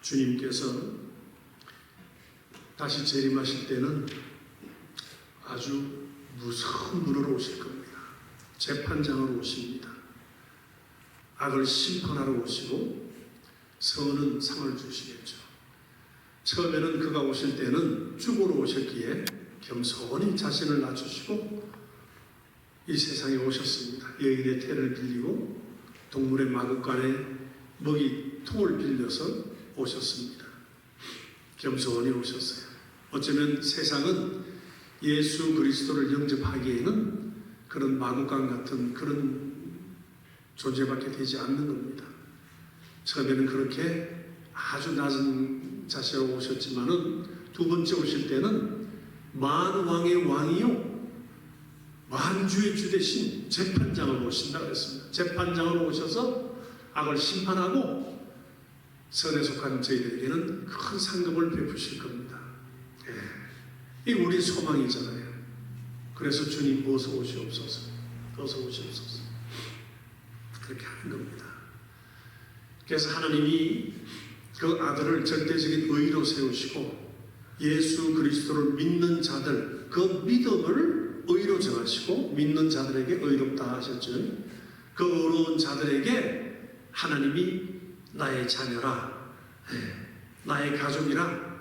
주님께서 다시 재림하실 때는 아주 무서운 문으로 오실 겁니다. 재판장으로 오십니다. 악을 심판하러 오시고 선은 상을 주시겠죠. 처음에는 그가 오실 때는 죽으러 오셨기에 겸손히 자신을 낮추시고 이 세상에 오셨습니다. 여인의 태를 빌리고 동물의 마구간에 먹이통을 빌려서 오셨습니다. 겸손히 오셨어요. 어쩌면 세상은 예수 그리스도를 영접하기에는 그런 마구간 같은 그런 존재밖에 되지 않는 겁니다. 처음에는 그렇게 아주 낮은 자세로 오셨지만은 두 번째 오실 때는 만왕의 왕이요 만주의 주 대신 재판장으로 오신다 그랬습니다. 재판장으로 오셔서 악을 심판하고 선에 속한 저희들에게는 큰 상급을 베푸실 겁니다. 이 우리 소망이잖아요. 그래서 주님 어서 오시옵소서, 어서 오시옵소서 그렇게 하는 겁니다. 그래서 하나님이 그 아들을 절대적인 의로 세우시고 예수 그리스도를 믿는 자들 그 믿음을 의로 정하시고 믿는 자들에게 의롭다 하셨죠. 그 의로운 자들에게 하나님이 나의 자녀라, 나의 가족이라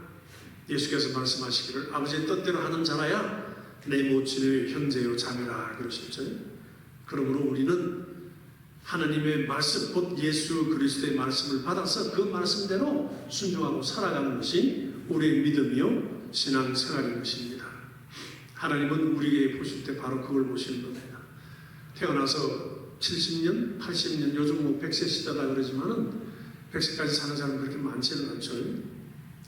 예수께서 말씀하시기를 아버지의 뜻대로 하는 자라야 내 모친의 형제요 자매라 그러셨죠. 그러므로 우리는 하나님의 말씀 곧 예수 그리스도의 말씀을 받아서 그 말씀대로 순종하고 살아가는 것이 우리의 믿음이요 신앙생활인 것입니다. 하나님은 우리에게 보실 때 바로 그걸 보시는 겁니다. 태어나서 70년, 80년, 요즘 뭐 100세 시대다 그러지만은 100세까지 사는 사람 그렇게 많지는 않죠.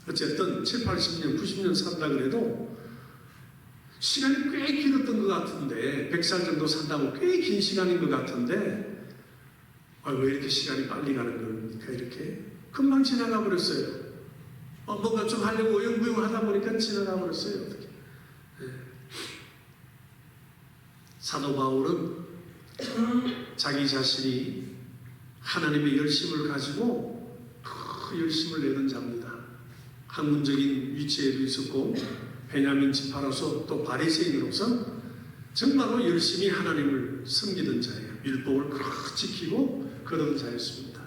어쨌든 7, 80년, 90년 산다 그래도 시간이 꽤 길었던 것 같은데 100살 정도 산다고 꽤 긴 시간인 것 같은데 왜 이렇게 시간이 빨리 가는 겁니까? 이렇게 금방 지나가 버렸어요. 뭔가 좀 하려고 어영부영 하다 보니까 지나가 버렸어요. 어떻게? 사도 바울은 자기 자신이 하나님의 열심을 가지고 그 열심을 내는 자입니다. 학문적인 위치에도 있었고 베냐민 지파로서 또 바리새인으로서 정말로 열심히 하나님을 섬기던 자예요. 율법을 그렇게 지키고 그런 자였습니다.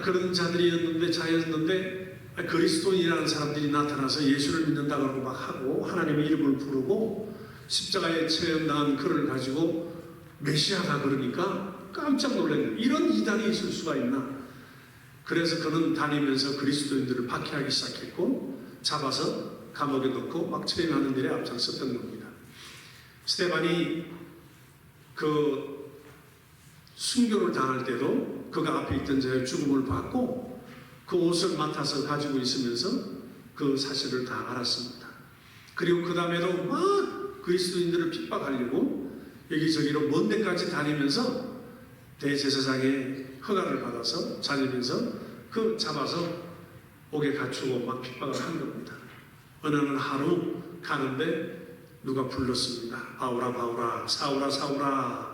그런 자였는데 그리스도인이라는 사람들이 나타나서 예수를 믿는다고 하고 막 하고 하나님의 이름을 부르고 십자가에 처형당한 그를 가지고 메시아가 그러니까 깜짝 놀랐어요. 이런 이단이 있을 수가 있나? 그래서 그는 다니면서 그리스도인들을 박해하기 시작했고 잡아서 감옥에 넣고 막 처형하는 일에 앞장섰던 겁니다. 스데반이 그 순교를 당할 때도 그가 앞에 있던 자의 죽음을 받고 그 옷을 맡아서 가지고 있으면서 그 사실을 다 알았습니다. 그리고 그 다음에도 막 그리스도인들을 핍박하려고 여기저기로 먼 데까지 다니면서 대제사장의 허가를 받아서 다니면서 그 잡아서 옥에 갖추고 막 핍박을 한 겁니다. 어느 날 하루 가는데 누가 불렀습니다. 바울아 바울아 사울아 사울아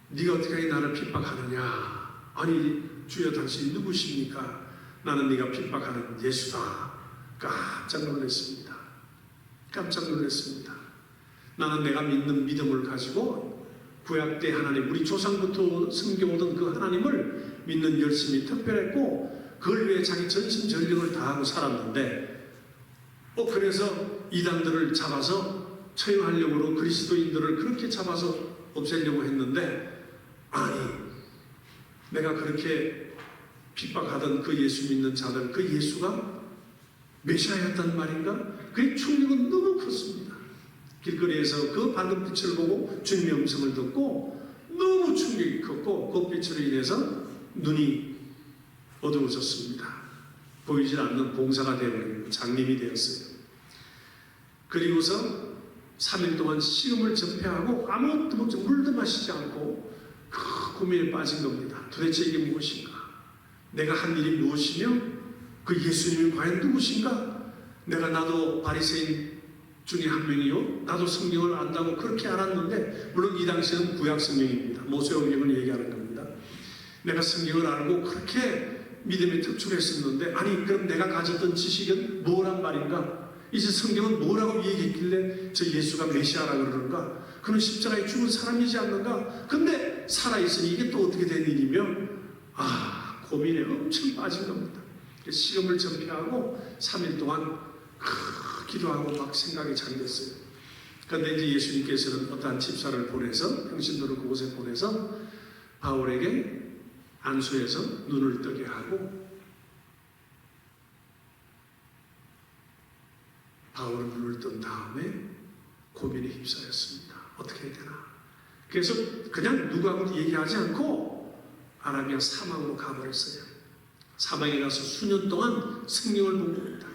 네가 어떻게 나를 핍박하느냐? 아니 주여 당신이 누구십니까? 나는 네가 핍박하는 예수다. 깜짝 놀랐습니다. 깜짝 놀랐습니다. 나는 내가 믿는 믿음을 가지고 구약 때 하나님 우리 조상부터 섬겨오던 그 하나님을 믿는 열심이 특별했고 그걸 위해 자기 전심전력을 다하고 살았는데 그래서 이단들을 잡아서 처형하려고 그리스도인들을 그렇게 잡아서 없애려고 했는데 아니 내가 그렇게 핍박하던 그 예수 믿는 자들 그 예수가 메시아였단 말인가? 그의 충격은 너무 컸습니다. 길거리에서 그 밝은 빛을 보고 주님의 음성을 듣고 너무 충격이 컸고 그 빛으로 인해서 눈이 어두워졌습니다. 보이질 않는 봉사가 되어버린 장님이 되었어요. 그리고서 3일 동안 식음을 접해하고 아무것도 먹지 물도 마시지 않고 그 고민에 빠진 겁니다. 도대체 이게 무엇인가? 내가 한 일이 무엇이며 그 예수님이 과연 누구신가? 나도 바리새인 중에 한 명이요. 나도 성경을 안다고 그렇게 알았는데 물론 이 당시에는 구약 성경입니다. 모세오경을 얘기하는 겁니다. 내가 성경을 알고 그렇게 믿음에 특출했었는데 아니 그럼 내가 가졌던 지식은 뭐란 말인가? 이제 성경은 뭐라고 얘기했길래 저 예수가 메시아라고 그러는가? 그는 십자가에 죽은 사람이지 않는가? 근데 살아있으니 이게 또 어떻게 된 일이며 고민에 엄청 빠진 겁니다. 시험을 전폐하고 3일 동안 기도하고 막 생각에 잠겼어요. 그런데 이제 예수님께서는 어떠한 집사를 보내서 평신도를 그곳에 보내서 바울에게 안수해서 눈을 뜨게 하고 바울은 눈을 뜬 다음에 고민에 휩싸였습니다. 어떻게 해야 되나? 그래서 그냥 누구하고도 얘기하지 않고 아라비아 사막으로 가버렸어요. 사막에 가서 수년 동안 성경을 본 겁니다.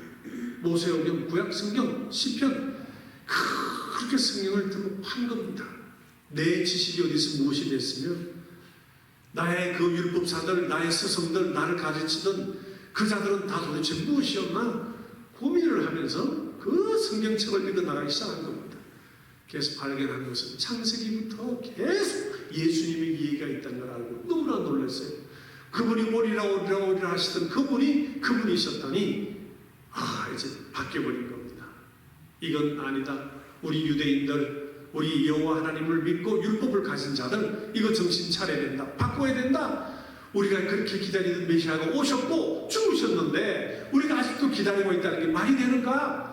모세오경, 구약 성경, 시편 그렇게 성경을 등록한 겁니다. 내 지식이 어디서 무엇이 됐으며 나의 그 율법사들, 나의 스승들, 나를 가르치던 그 자들은 다 도대체 무엇이었나 고민을 하면서 그 성경책을 읽어나가기 시작한 겁니다. 그래서 발견한 것은 창세기부터 계속 예수님의 얘기가 있다는 걸 알고 너무나 놀랐어요. 그분이 오리라 하시던 그분이셨다니 이제 바뀌어버린 겁니다. 이건 아니다. 우리 유대인들, 우리 여호와 하나님을 믿고 율법을 가진 자들 이거 정신 차려야 된다. 바꿔야 된다. 우리가 그렇게 기다리던 메시아가 오셨고 죽으셨는데 우리가 아직도 기다리고 있다는 게 말이 되는가?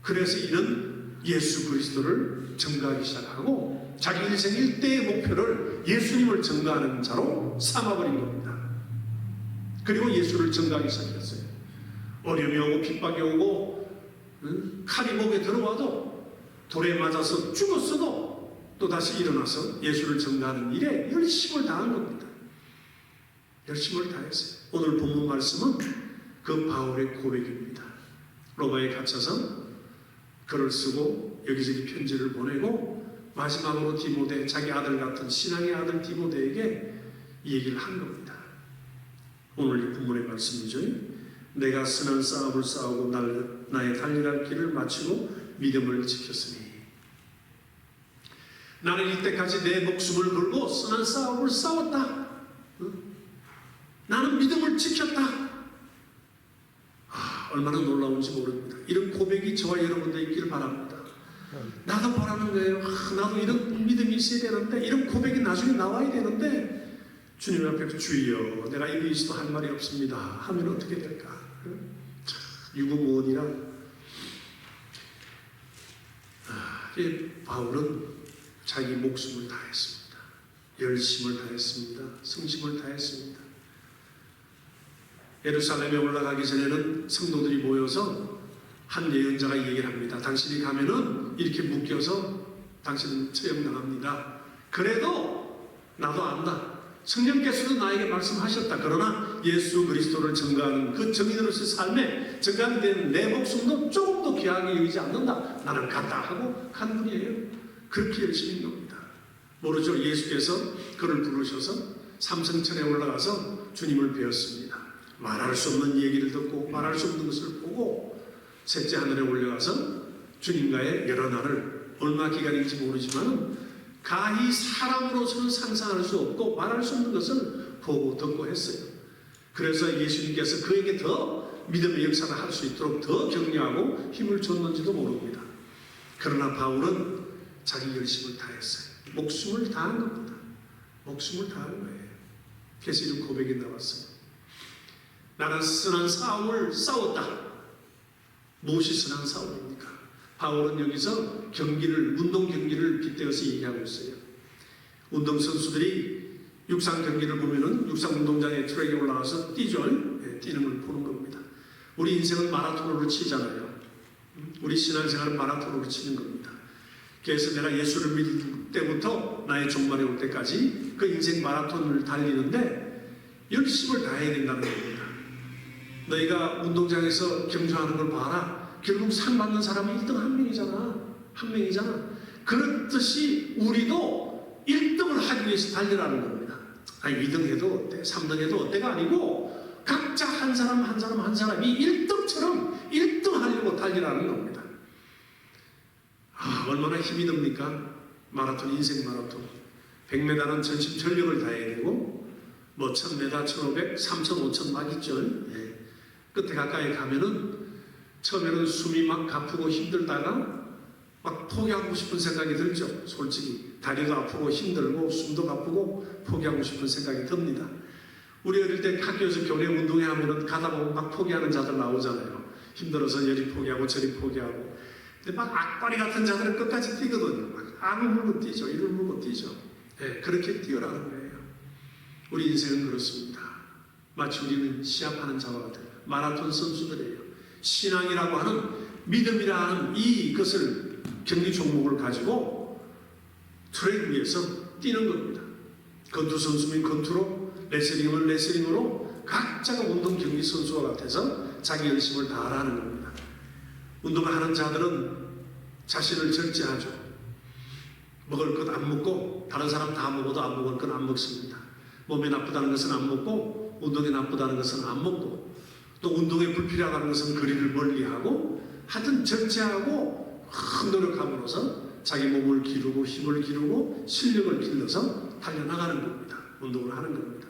그래서 이는 예수 그리스도를 증거하기 시작하고 자기 인생 일대의 목표를 예수님을 증거하는 자로 삼아버린 겁니다. 그리고 예수를 증거하기 시작했어요. 어려움이 오고 핍박이 오고 칼이 목에 들어와도 돌에 맞아서 죽었어도 또다시 일어나서 예수를 증거하는 일에 열심을 다한 겁니다. 열심을 다했어요. 오늘 본문 말씀은 그 바울의 고백입니다. 로마에 갇혀서 글을 쓰고 여기저기 편지를 보내고 마지막으로 디모데, 자기 아들 같은 신앙의 아들 디모데에게 이 얘기를 한 겁니다. 오늘 이 본문의 말씀이죠. 내가 선한 싸움을 싸우고 나의 달려갈 길을 마치고 믿음을 지켰으니 나는 이때까지 내 목숨을 걸고 선한 싸움을 싸웠다. 나는 믿음을 지켰다. 얼마나 놀라운지 모릅니다. 이런 고백이 저와 여러분들 있기를 바랍니다. 나도 바라는 거예요. 나도 이런 믿음이 있어야 되는데 이런 고백이 나중에 나와야 되는데 주님 앞에 주여 내가 입이 있어도 할 말이 없습니다 하면 어떻게 될까? 유구무원이라 바울은 자기 목숨을 다했습니다. 열심을 다했습니다. 성심을 다했습니다. 예루살렘에 올라가기 전에는 성도들이 모여서 한 예언자가 얘기를 합니다. 당신이 가면은 이렇게 묶여서 당신은 처형당합니다. 그래도 나도 안다. 성령께서도 나에게 말씀하셨다. 그러나 예수 그리스도를 증거하는 그 정인으로서의 삶에 증거하는 내 목숨도 조금도 귀하게 여기지 않는다. 나는 간다 하고 간 분이에요. 그렇게 열심인 겁니다. 모르죠. 예수께서 그를 부르셔서 삼성천에 올라가서 주님을 배웠습니다. 말할 수 없는 얘기를 듣고 말할 수 없는 것을 보고 셋째 하늘에 올라가서 주님과의 여러 날을 얼마 기간인지 모르지만 가히 사람으로서는 상상할 수 없고 말할 수 없는 것을 보고 듣고 했어요. 그래서 예수님께서 그에게 더 믿음의 역사를 할 수 있도록 더 격려하고 힘을 줬는지도 모릅니다. 그러나 바울은 자기 열심을 다했어요. 목숨을 다한 겁니다. 목숨을 다한 거예요. 그래서 이런 고백이 나왔어요. 나는 선한 싸움을 싸웠다. 무엇이 선한 싸움입니까? 바울은 여기서 운동 경기를 빗대어서 얘기하고 있어요. 운동선수들이 육상 경기를 보면은 육상 운동장에 트랙에 올라가서 뛰죠. 뛰는 걸 보는 겁니다. 우리 인생은 마라톤으로 치잖아요. 우리 신앙생활은 마라톤으로 치는 겁니다. 그래서 내가 예수를 믿을 때부터 나의 종말에 올 때까지 그 인생 마라톤을 달리는데 열심을 다해야 된다는 겁니다. 너희가 운동장에서 경주하는 걸 봐라. 결국 상 받는 사람은 1등 한 명이잖아. 그렇듯이 우리도 1등을 하기 위해서 달려라는 겁니다. 2등 해도 어때? 3등 해도 어때가 아니고 각자 한 사람이 1등처럼 1등 하려고 달려라는 겁니다. 얼마나 힘이 듭니까? 마라톤, 인생 마라톤. 100m는 전심 전력을 다해야 되고 뭐 1000m, 1500, 3000, 5000 막 있죠. 예. 끝에 가까이 가면은 처음에는 숨이 막 가쁘고 힘들다가 막 포기하고 싶은 생각이 들죠. 솔직히 다리도 아프고 힘들고 숨도 가쁘고 포기하고 싶은 생각이 듭니다. 우리 어릴 때 학교에서 교내 운동회 하면은 가다 보면 막 포기하는 자들 나오잖아요. 힘들어서 여리 포기하고 저리 포기하고. 근데 막 악바리 같은 자들은 끝까지 뛰거든요. 막 악을 물고 뛰죠. 이를 물고 뛰죠. 네, 그렇게 뛰어라는 거예요. 우리 인생은 그렇습니다. 마치 우리는 시합하는 자와 같아요. 마라톤 선수들이에요. 신앙이라고 하는 믿음이라 하는 이것을 경기 종목을 가지고 트랙 위에서 뛰는 겁니다. 권투 선수면 권투로, 레슬링은 레슬링으로 각자가 운동 경기 선수와 같아서 자기 열심을 다하라는 겁니다. 운동을 하는 자들은 자신을 절제하죠. 먹을 것 안 먹고 다른 사람 다 먹어도 안 먹을 건 안 먹습니다. 몸에 나쁘다는 것은 안 먹고 운동에 나쁘다는 것은 안 먹고 또 운동에 불필요하다는 것은 거리를 멀리하고 하여튼 절제하고 큰 노력함으로써 자기 몸을 기르고 힘을 기르고 실력을 길러서 달려나가는 겁니다. 운동을 하는 겁니다.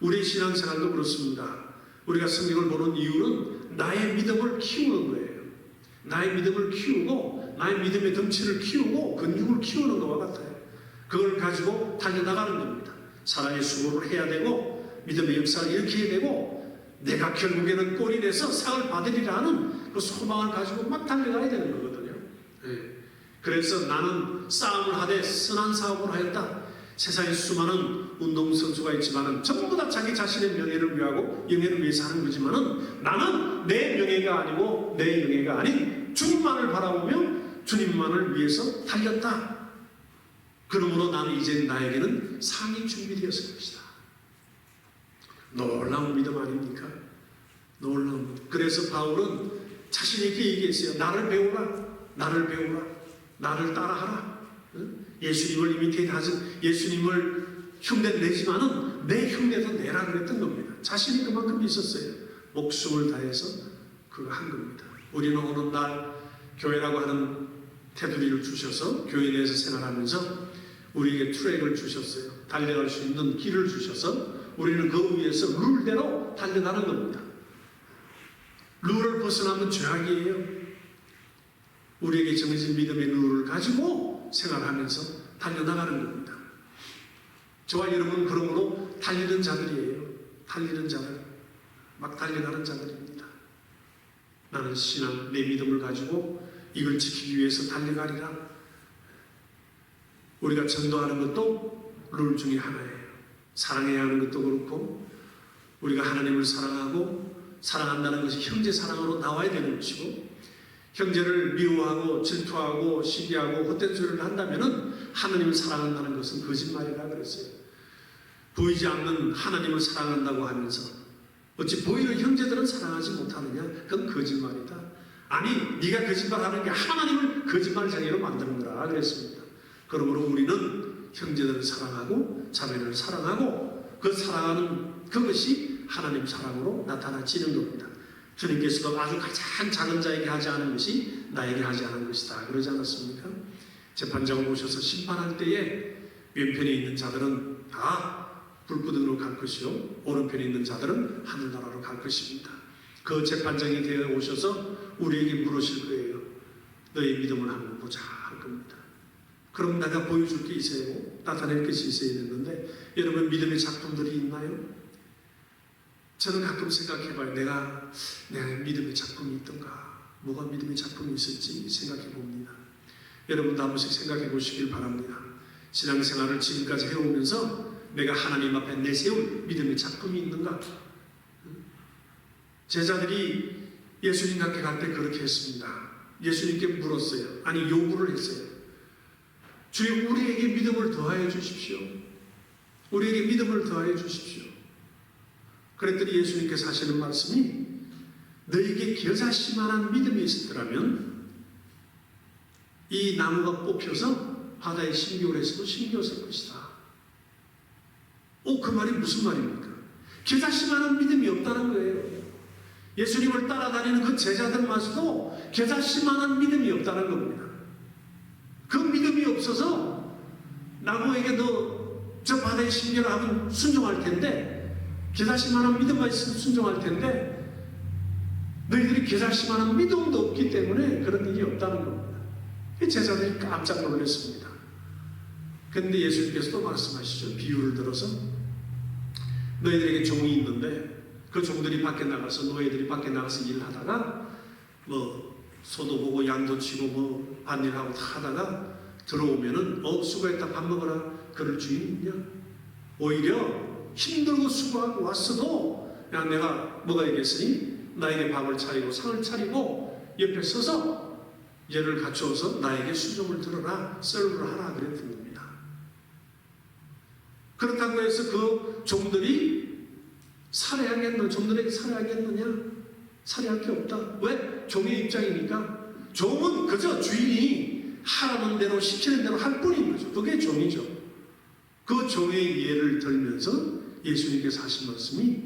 우리의 신앙생활도 그렇습니다. 우리가 성경을 보는 이유는 나의 믿음을 키우는 거예요. 나의 믿음을 키우고 나의 믿음의 덩치를 키우고 근육을 키우는 것과 같아요. 그걸 가지고 달려나가는 겁니다. 사랑의 수고를 해야 되고 믿음의 역사를 일으켜야 되고 내가 결국에는 꼴이 돼서 상을 받으리라는 그 소망을 가지고 막 달려가야 되는 거거든요. 네. 그래서 나는 싸움을 하되 선한 사업을 하였다. 세상에 수많은 운동선수가 있지만은 전부 다 자기 자신의 명예를 위하고 영예를 위해서 하는 거지만은 나는 내 명예가 아니고 내 영예가 아닌 주님만을 바라보며 주님만을 위해서 달렸다. 그러므로 나는 이제 나에게는 상이 준비되었을 것이다. 놀라운 믿음 아닙니까? 놀라운 믿음. 그래서 바울은 자신에게 얘기했어요. 나를 배우라. 나를 배우라. 나를 따라하라. 예수님을 이미테이트하지 예수님을 흉내 내지만은 내 흉내도 내라 그랬던 겁니다. 자신이 그만큼 있었어요. 목숨을 다해서 그거 한 겁니다. 우리는 어느 날 교회라고 하는 테두리를 주셔서 교회 내에서 생활하면서 우리에게 트랙을 주셨어요. 달려갈 수 있는 길을 주셔서 우리는 그 위에서 룰대로 달려가는 겁니다. 룰을 벗어나면 죄악이에요. 우리에게 정해진 믿음의 룰을 가지고 생활하면서 달려나가는 겁니다. 저와 여러분은 그러므로 달리는 자들이에요. 달리는 자들. 막 달려가는 자들입니다. 나는 신앙, 내 믿음을 가지고 이걸 지키기 위해서 달려가리라. 우리가 전도하는 것도 룰 중에 하나예요. 사랑해야 하는 것도 그렇고 우리가 하나님을 사랑하고 사랑한다는 것이 형제 사랑으로 나와야 되는 것이고 형제를 미워하고 질투하고 시기하고 헛된 소리를 한다면 하나님을 사랑한다는 것은 거짓말이라 그랬어요. 보이지 않는 하나님을 사랑한다고 하면서 어찌 보이는 형제들은 사랑하지 못하느냐? 그건 거짓말이다. 아니 네가 거짓말하는 게 하나님을 거짓말쟁이로 만드는 거라 그랬습니다. 그러므로 우리는 형제들을 사랑하고 자매를 사랑하고 그 사랑하는 그것이 하나님 사랑으로 나타나지는 겁니다. 주님께서도 아주 가장 작은 자에게 하지 않은 것이 나에게 하지 않은 것이다. 그러지 않았습니까? 재판장을 오셔서 심판할 때에 왼편에 있는 자들은 다 불구덩이로 갈 것이요 오른편에 있는 자들은 하늘나라로 갈 것입니다. 그 재판장이 되어 오셔서 우리에게 물으실 거예요. 너의 믿음을 한번 보자 할 겁니다. 그럼 내가 보여줄 게 있어야 되고 나타낼 것이 있어야 되는데 여러분 믿음의 작품들이 있나요? 저는 가끔 생각해봐요. 내가 믿음의 작품이 있던가 뭐가 믿음의 작품이 있을지 생각해 봅니다. 여러분도 한 번씩 생각해 보시길 바랍니다. 신앙생활을 지금까지 해오면서 내가 하나님 앞에 내세울 믿음의 작품이 있는가? 제자들이 예수님 함께 갈 때 그렇게 했습니다. 예수님께 물었어요. 아니 요구를 했어요. 주여 우리에게 믿음을 더하여 주십시오. 우리에게 믿음을 더하여 주십시오. 그랬더니 예수님께서 하시는 말씀이 너에게 겨자씨만한 믿음이 있었더라면 이 나무가 뽑혀서 바다에 심겨울에서도 심겨왔을 것이다. 그 말이 무슨 말입니까? 겨자씨만한 믿음이 없다는 거예요. 예수님을 따라다니는 그 제자들마저도 겨자씨만한 믿음이 없다는 겁니다. 그 믿음이 없어서 나무에게 너 저 바다에 심겨라 하면 순종할 텐데 겨자씨만한 믿음만 있으면 순종할 텐데 너희들이 겨자씨만한 믿음도 없기 때문에 그런 일이 없다는 겁니다. 제자들이 깜짝 놀랐습니다. 그런데 예수님께서도 말씀하시죠. 비유를 들어서 너희들에게 종이 있는데 그 종들이 밖에 나가서 너희들이 밖에 나가서 일하다가 뭐 소도 보고 양도 치고 뭐 밭일하고 다 하다가 들어오면은 수고했다 밥 먹어라 그럴 주인이 있냐? 오히려 힘들고 수고하고 왔어도 야 내가 먹어야겠으니 나에게 밥을 차리고 상을 차리고 옆에 서서 얘를 갖추어서 나에게 수종을 들어라 서브를 하라 그랬던 겁니다. 그렇다고 해서 그 종들이 살해하겠느냐? 종들에게 살해하겠느냐? 살해할 게 없다. 왜? 종의 입장이니까. 종은 그저 주인이 하라는 대로 시키는 대로 할 뿐인 거죠. 그게 종이죠. 그 종의 예를 들면서 예수님께서 하신 말씀이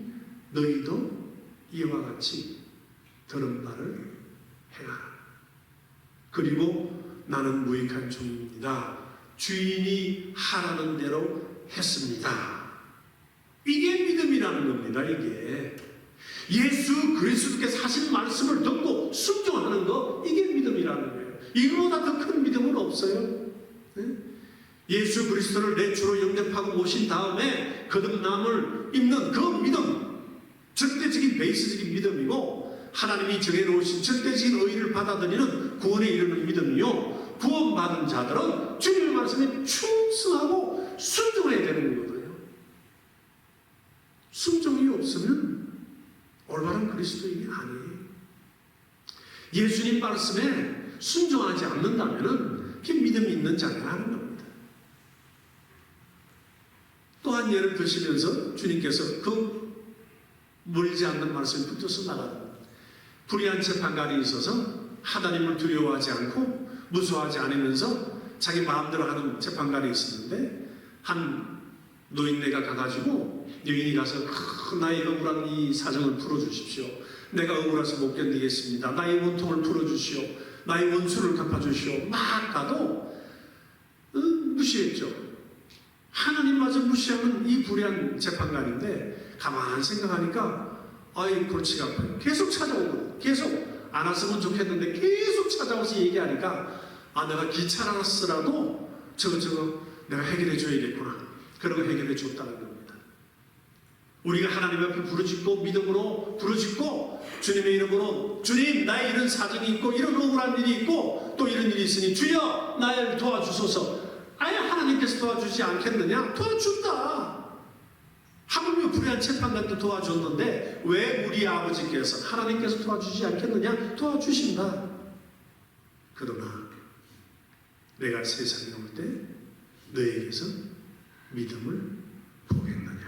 너희도 이와 같이 들은 바를 행하라. 그리고 나는 무익한 종입니다. 주인이 하라는 대로 했습니다. 이게 믿음이라는 겁니다. 이게 예수 그리스도께서 하신 말씀을 듣고 순종하는 거 이게 믿음이라는 거예요. 이거보다 더 큰 믿음은 없어요. 네? 예수 그리스도를 내 주로 영접하고 모신 다음에 거듭남을 입는 그 믿음, 절대적인 베이스적인 믿음이고 하나님이 정해놓으신 절대적인 의의를 받아들이는 구원에 이르는 믿음이요, 구원받은 자들은 주님의 말씀에 충성하고 순종해야 되는 거거든요. 순종이 없으면 올바른 그리스도인이 아니에요. 예수님 말씀에 순종하지 않는다면 그게 믿음이 있는 자가 하는 겁니다. 또한 예를 드시면서 주님께서 그 멀지 않는 말씀에 붙어서 나가는 불의한 재판관이 있어서 하나님을 두려워하지 않고 무서워하지 않으면서 자기 마음대로 하는 재판관이 있었는데 한 노인네가 가가지고 여인이 가서 나의 억울한 이 사정을 풀어주십시오. 내가 억울해서 못 견디겠습니다. 나의 원통을 풀어주시오. 나의 원수를 갚아주시오. 막 가도 무시했죠. 하나님마저 무시하는 이 불의한 재판관인데 가만히 생각하니까 아이 골치가 아파요. 계속 찾아오거든. 계속 안 왔으면 좋겠는데 계속 찾아와서 얘기하니까 아 내가 귀찮았으라도 저거 내가 해결해 줘야겠구나. 그러고 해결해 줬다는 겁니다. 우리가 하나님 앞에 부르짖고 믿음으로 부르짖고 주님의 이름으로 주님 나의 이런 사정이 있고 이런 억울한 일이 있고 또 이런 일이 있으니 주여 나를 도와주소서. 아예 하나님께서 도와주지 않겠느냐? 도와준다. 하물며 불의한 재판관도 도와줬는데 왜 우리 아버지께서 하나님께서 도와주지 않겠느냐? 도와주신다. 그러나 내가 세상에 올 때 너에게서 믿음을 보겠느냐?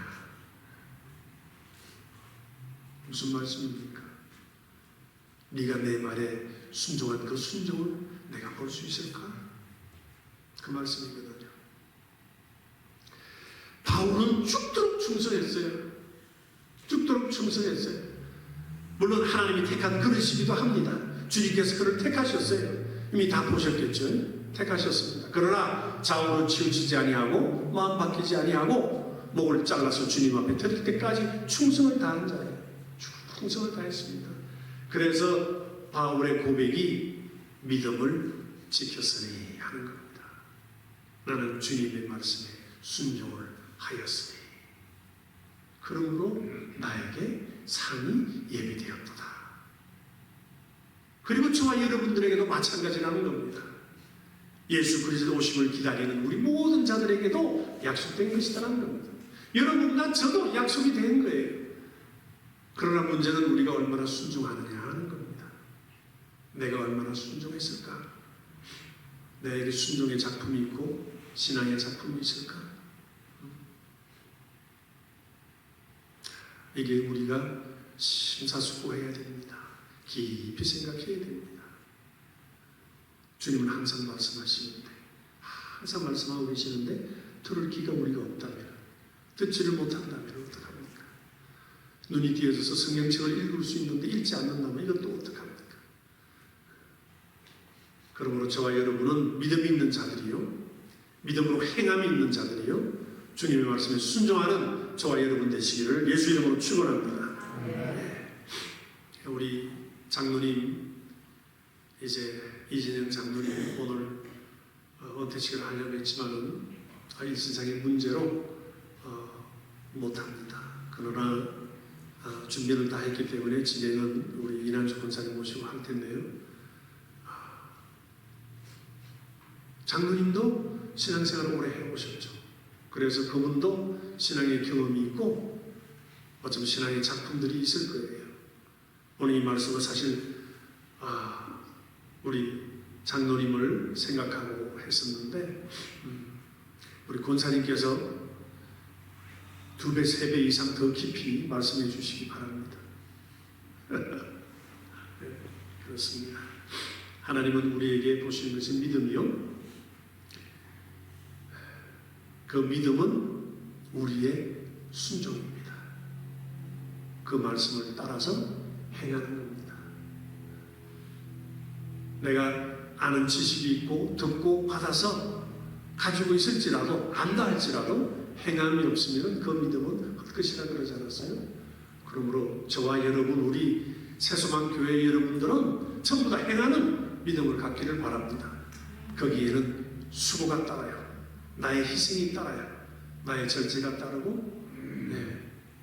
무슨 말씀입니까? 네가 내 말에 순종한 그 순종을 내가 볼 수 있을까? 그 말씀이거든요. 바울은 죽도록 충성했어요. 죽도록 충성했어요. 물론 하나님이 택한 그릇이기도 합니다. 주님께서 그를 택하셨어요. 이미 다 보셨겠죠? 택하셨습니다. 그러나 좌우로 치우치지 아니하고 마음 바뀌지 아니하고 목을 잘라서 주님 앞에 드릴 때까지 충성을 다한 자예요. 충성을 다했습니다. 그래서 바울의 고백이 믿음을 지켰으니 하는 겁니다. 나는 주님의 말씀에 순종을 하였으니 그러므로 나에게 상이 예비되었도다. 그리고 저와 여러분들에게도 마찬가지라는 겁니다. 예수 그리스도 오심을 기다리는 우리 모든 자들에게도 약속된 것이라는 겁니다. 여러분과 저도 약속이 된 거예요. 그러나 문제는 우리가 얼마나 순종하느냐 하는 겁니다. 내가 얼마나 순종했을까? 내게 순종의 작품이 있고 신앙의 작품이 있을까? 이게 우리가 심사숙고해야 됩니다. 깊이 생각해야 됩니다. 주님은 항상 말씀하시는데 항상 말씀하고 계시는데 들을 귀가 우리가 없다면 듣지를 못한다면 어떡합니까? 눈이 띄어져서 성경책을 읽을 수 있는데 읽지 않는다면 이것도 어떡합니까? 그러므로 저와 여러분은 믿음이 있는 자들이요 믿음으로 행함이 있는 자들이요 주님의 말씀에 순종하는 저와 여러분 되시기를 예수 이름으로 축원합니다. 우리 장로님, 이제 이진영 장로님 오늘 은퇴식을 하려고 했지만은 일신상의 문제로 못합니다. 그러나 준비를 다 했기 때문에 진행은 우리 이난주 권사님 모시고 할 텐데요. 장로님도 신앙생활을 오래 해오셨죠. 그래서 그분도 신앙의 경험이 있고 어쩌면 신앙의 작품들이 있을 거예요. 오늘 이 말씀은 사실 우리 장로님을 생각하고 했었는데 우리 권사님께서 2배, 3배 이상 더 깊이 말씀해 주시기 바랍니다. 네, 그렇습니다. 하나님은 우리에게 보시는 것이 믿음이요. 그 믿음은 우리의 순종입니다. 그 말씀을 따라서 행하는 겁니다. 내가 아는 지식이 있고 듣고 받아서 가지고 있을지라도 안다 할지라도 행함이 없으면 그 믿음은 헛것이라 그러지 않았어요? 그러므로 저와 여러분, 우리 새소망 교회 여러분들은 전부 다 행하는 믿음을 갖기를 바랍니다. 거기에는 수고가 따라요. 나의 희생이 따라요. 나의 절제가 따르고,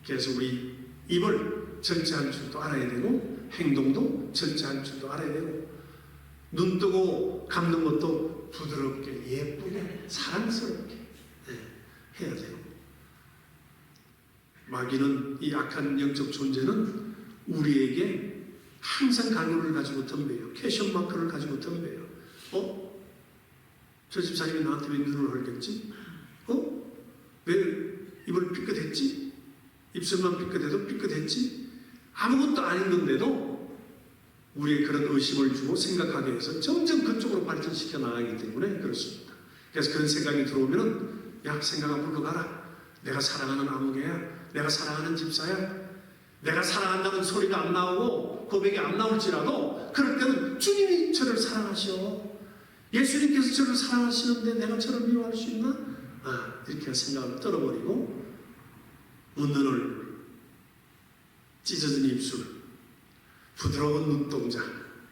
그래서 우리 입을 절제할 줄도 알아야 되고 행동도 절제할 줄도 알아야 되고 눈 뜨고 감는 것도 부드럽게 예쁘게 사랑스럽게 해야 돼요. 마귀는, 이 악한 영적 존재는 우리에게 항상 갈고리를 가지고 덤벼요. 캐션 마크를 가지고 덤벼요. 저 집사님이 나한테 왜 눈을 흘렸지? 왜 입을 삐끗했지? 입술만 삐끗해도 삐끗했지? 아무것도 아닌데도 우리의 그런 의심을 주고 생각하게 해서 점점 그쪽으로 발전시켜 나가기 때문에 그렇습니다. 그래서 그런 생각이 들어오면은 야, 생각아, 물러가라. 내가 사랑하는 아무개야. 내가 사랑하는 집사야. 내가 사랑한다는 소리가 안 나오고 고백이 안 나올지라도 그럴 때는 주님이 저를 사랑하셔. 예수님께서 저를 사랑하시는데 내가 저를 미워할 수 있나? 이렇게 생각을 떨어버리고 웃는 얼굴, 찢어진 입술, 부드러운 눈동자,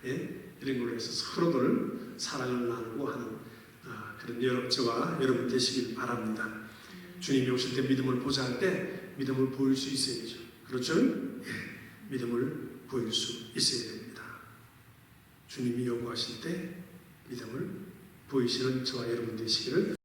이런 걸로 해서 서로들 사랑을 나누고 하는 그런 저와 여러분 되시길 바랍니다. 주님이 오실 때 믿음을 보자 할 때 믿음을 보일 수 있어야죠. 그렇죠? 믿음을 보일 수 있어야 됩니다. 주님이 요구하실 때 믿음을 보이시는 저와 여러분 되시기를